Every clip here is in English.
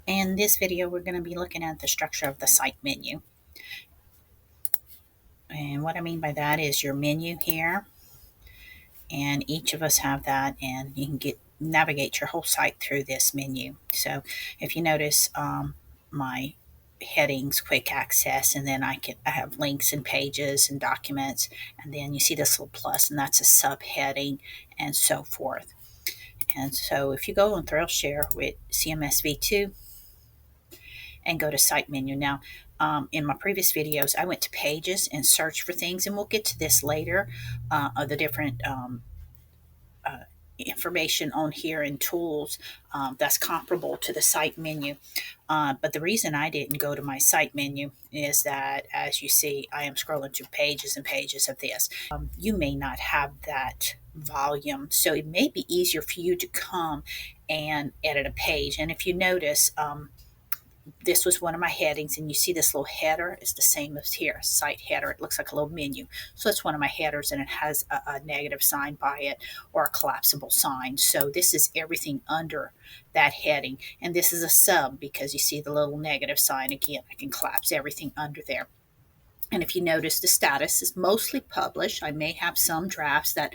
In this video, we're going to be looking at the structure of the site menu. And what I mean by that is your menu here, and each of us have that, and you can navigate your whole site through this menu. So if you notice, my headings, quick access, and then I have links and pages and documents, and then you see this little plus, and that's a subheading, and so forth. And so if you go on ThrillShare with CMS v2 and go to site menu. Now, in my previous videos, I went to pages and searched for things, and we'll get to this later, of the different uh, information on here and tools that's comparable to the site menu. But the reason I didn't go to my site menu is that, as you see, I am scrolling through pages and pages of this. You may not have that volume, so it may be easier for you to come and edit a page. And if you notice, this was one of my headings, and you see this little header is the same as here, site header. It looks like a little menu. So it's one of my headers, and it has a negative sign by it, or a collapsible sign. So this is everything under that heading. And this is a sub because you see the little negative sign again. I can collapse everything under there. And if you notice, the status is mostly published. I may have some drafts that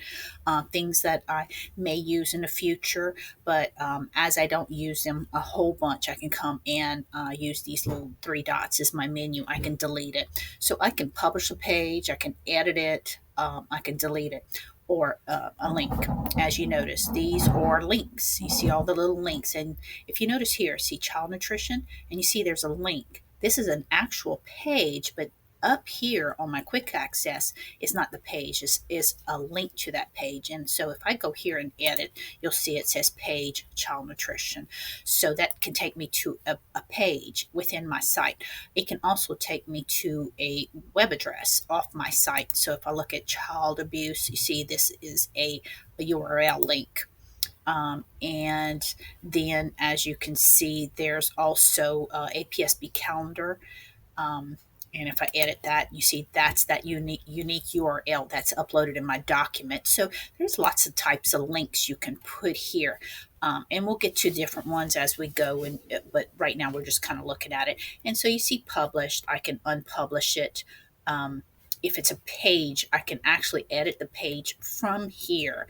things that I may use in the future, but as I don't use them a whole bunch, I can come and use these little three dots as my menu. I can delete it. So I can publish a page, I can edit it, I can delete it, or a link. As you notice, these are links. You see all the little links. And if you notice here, see child nutrition, and you see there's a link. This is an actual page, but up here on my quick access is not the page, is a link to that page. And so if I go here and edit, you'll see it says page child nutrition. So that can take me to a page within my site. It can also take me to a web address off my site. So if I look at child abuse, you see this is a URL link. And then, as you can see, there's also APSB calendar. And if I edit that, you see that's that unique URL that's uploaded in my document. So there's lots of types of links you can put here. And we'll get to different ones as we go. But right now we're just kind of looking at it. And so you see published, I can unpublish it. If it's a page, I can actually edit the page from here.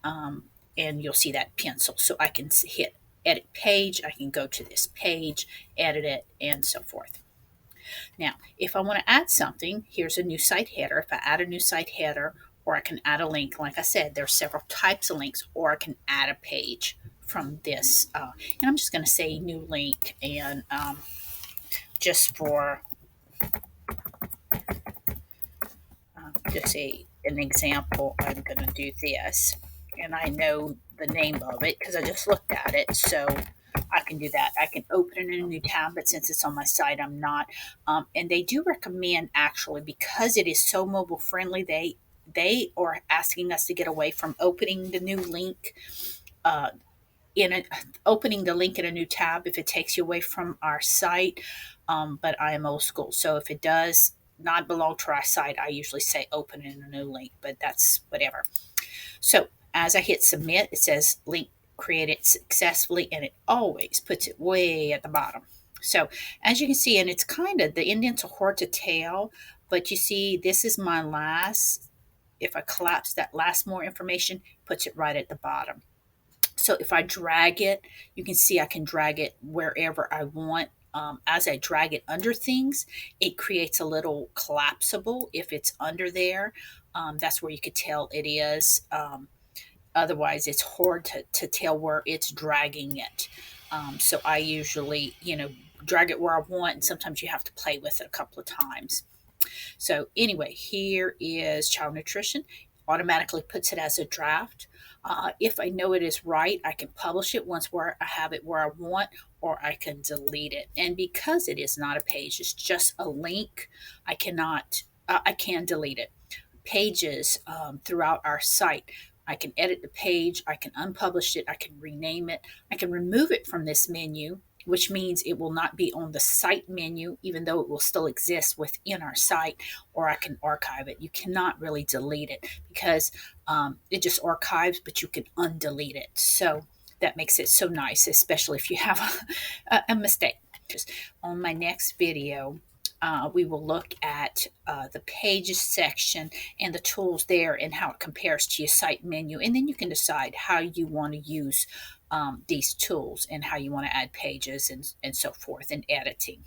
And you'll see that pencil. So I can hit edit page. I can go to this page, edit it, and so forth. Now, if I want to add something, here's a new site header. If I add a new site header, or I can add a link, like I said, there's several types of links, or I can add a page from this. And I'm just going to say new link, and just for just an example, I'm going to do this. And I know the name of it because I just looked at it. So I can do that. I can open it in a new tab, but since it's on my site, I'm not. And they do recommend, actually, because it is so mobile friendly, they are asking us to get away from opening the new link. In a, Opening the link in a new tab if it takes you away from our site. But I am old school, so if it does not belong to our site, I usually say open in a new link, but that's whatever. So as I hit submit, it says link created successfully, and it always puts it way at the bottom. So as you can see, and it's kind of, the indents are hard to tell, but you see this is my last. If I collapse that last more information, puts it right at the bottom. So if I drag it, you can see I can drag it wherever I want. As I drag it under things, it creates a little collapsible if it's under there. That's where you could tell it is. Otherwise, it's hard to tell where it's dragging it. So I usually, drag it where I want, and sometimes you have to play with it a couple of times. So anyway, here is child nutrition. Automatically puts it as a draft. If I know it is right, I can publish it once where I have it where I want, or I can delete it. And because it is not a page, it's just a link, I cannot. I can delete it. Pages throughout our site. I can edit the page, I can unpublish it, I can rename it, I can remove it from this menu, which means it will not be on the site menu, even though it will still exist within our site, or I can archive it. You cannot really delete it because it just archives, but you can undelete it. So that makes it so nice, especially if you have a mistake. Just on my next video, we will look at the pages section and the tools there and how it compares to your site menu. And then you can decide how you want to use these tools and how you want to add pages and so forth in editing.